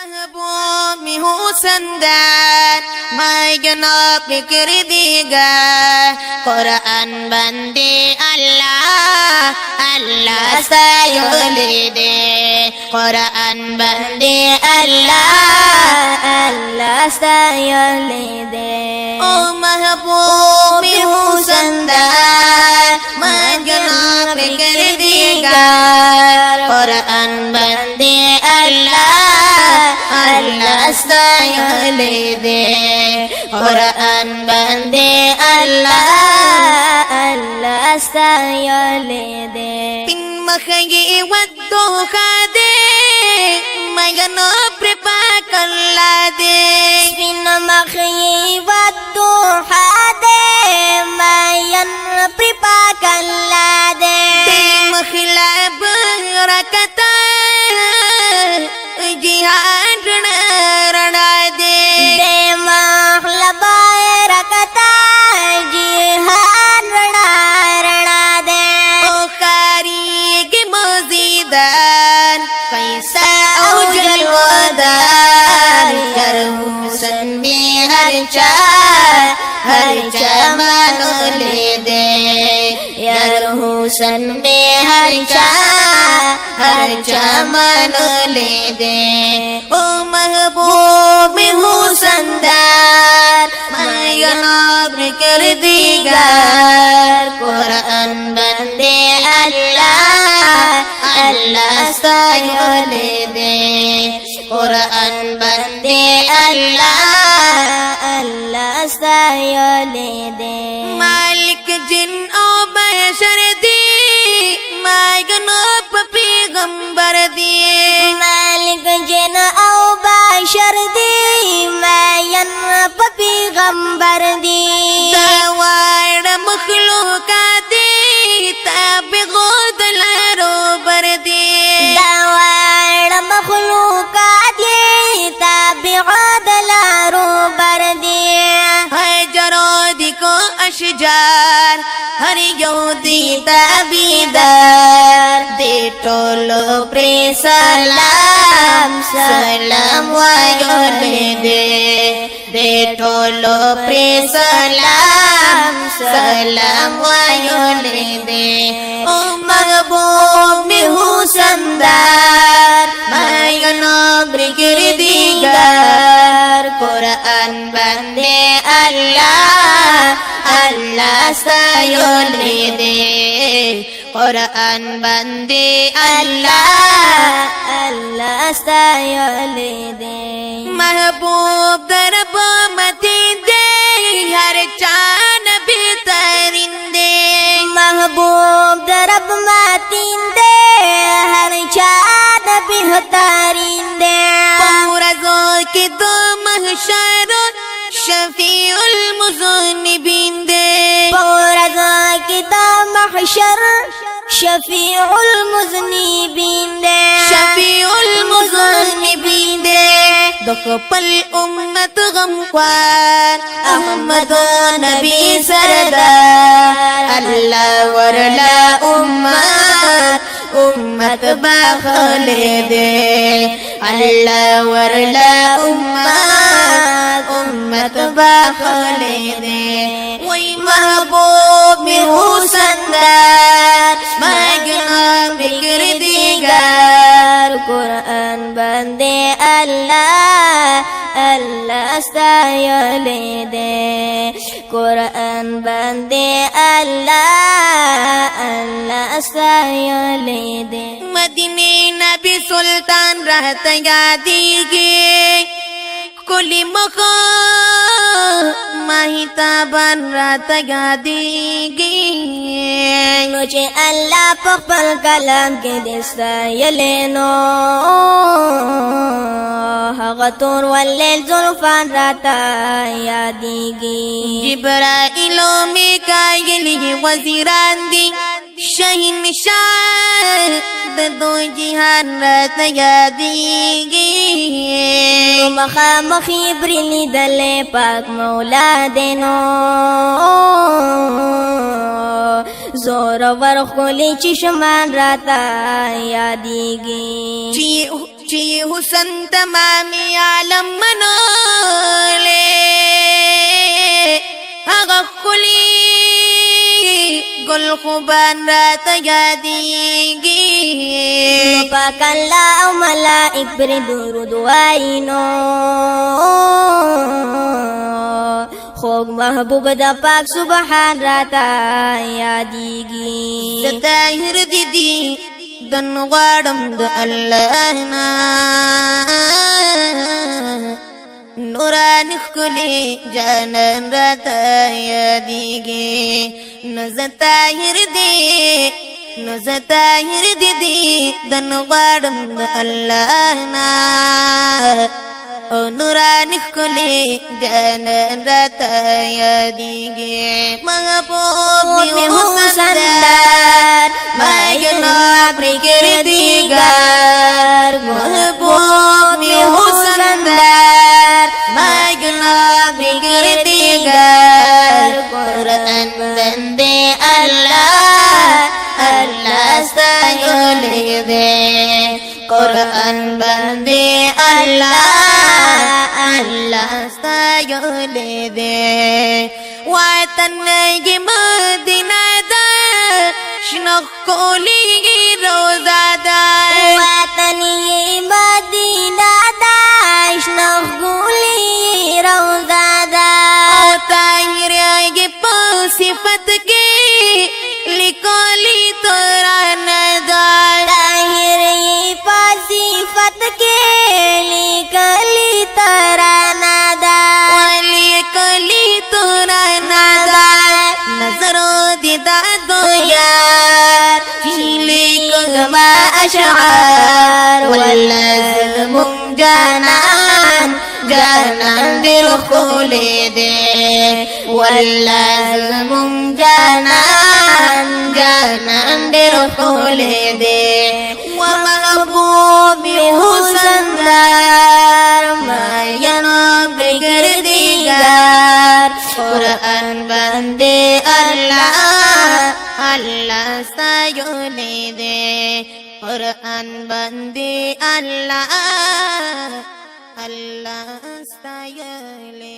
महबूब में हूँ संदार मैं जनाब कर देगा कुरान बंदे अल्लाह अल्लाह सायोले दे कुरान बंदे अल्लाह अल्लाह सायोले दे। ओ महबूब में हूँ संदार मैं जनाब कर देगा कुरान बंदे अल्लाह अल्लाह सायोले दे कुरान बंदे अल्लाह अल्लाह सायोले दे। पिन मखये वद्दो खादे मगनो प्रपा कल्ला दे पिन मखये वद्दो खादे मयन प्रपा कल्ला दे मखला बरकता जिहाद रणा दे मखला बरकता जिहाद रणा दे। ओ कारी के मौजीदार कैसा उजल वदार कर हुसन में हर चा मानो ले दे यार हुसन में हर चा मानो ले दे। ओ महबूब में हुसनदार मैं जनाब कर देगा कुरान बंदे अल्लाह अल्लाह सायोले दे कुरान बंदे अल्लाह अल्लाह सायोले दे। मालिक जिन ओ बशर दी मैं जनाब पैगंबर दिए मालिक जिन औ बशर दी मैं पैगंबर दी दवाड़ मखलूकात दी ताबिगोद लारो बर दी दवाड़ मखलूकात दी ताबिगोद लारो बर दी हजरोदी को अशजार हर यहूदी ताबीदार दे टोलो प्रे सलाम सलाम वायोले दे टोलो प्रे सलाम सलाम वायोले दे। ओ महबूब में हूँ संदार मैं जनाब कर दीगार कुरान बंदे अल्लाह अल्लाह सायोले दे कुरान बंदे अल्लाह अल्लाह सायोले दे। महबूब दरब मती दे हर चान बेतरिंदे महबूब दरब मातीन दे हर चान बेहतरीन दे पूरा जो के दो महशर शफीउल मुज़न्निबीन दे पूरा जो के दो महशर शफीउल मुज़न्निबीन दे शफीउल मुज़न्निबीन दे दुखपल उम्मत गमख्वार अहमद नबी सरदार अल्लाह वरला उम्मत बाखले दे अल्लाह वरला उम्मत बाखले दे। वही महबूब में हूँ संदार मैं जनाब कर दीगार कुरान बंदे अल्लाह अल्लाह सायोले दे कुरान बंदे अल्लाह अल्लाह सायोले दे। मदीने नबी सुल्तान रहता यादीगे कुली मखा माहिताबान रहता यादीगे मुझे अल्लाह पकड़ कलम के दिस्ता ये लेनो हगतुर वल्लेल जुल्फान रहता यादीगी जिब्राइलो मिकाइल वज़ीरान दी शहीन शाह दो जिहान रहता यादीगी मखी ब्रिली दले पाक मौला देनो जोर वर खोली चश्मान राता यादीगी ची हुसन तमामी आलम मनोले अगकुली गुल खुबान रात यादीगी Lupakanlah ang malaik beri duruduay no Khog mahbub dapak subhan rata yadigi ستاهر دي دن غارم د الله نا نوران خلي جانان راتا يديږي نزتاهر دي دن غارم د الله نا او نوران خلي جانان راتا يديږي محبوب می حسن دار ماينا بريكرديگار محبوب می حسن دار ماينا بريكرديگار قرآن بندے اللہ سایولے دے قرآن بندے اللہ سایولے دے وطن کی مدینہ دا شنقولی روزہ دا Watani Madina dash naguli rawdada او طاہر کی صفت کی لکولی توران دا Tahir pasifat ke likali taranada ولکولی Turan دا نظرو دیدا دو یار فیلی کگما اشعار واللازم جانان دل خولے دے واللازم جانان دل خولے دے ومحبوب حسن دار ما ینب گردیگار قرآن بندے اللہ سایولے دے قرآن بندے اللہ سایولے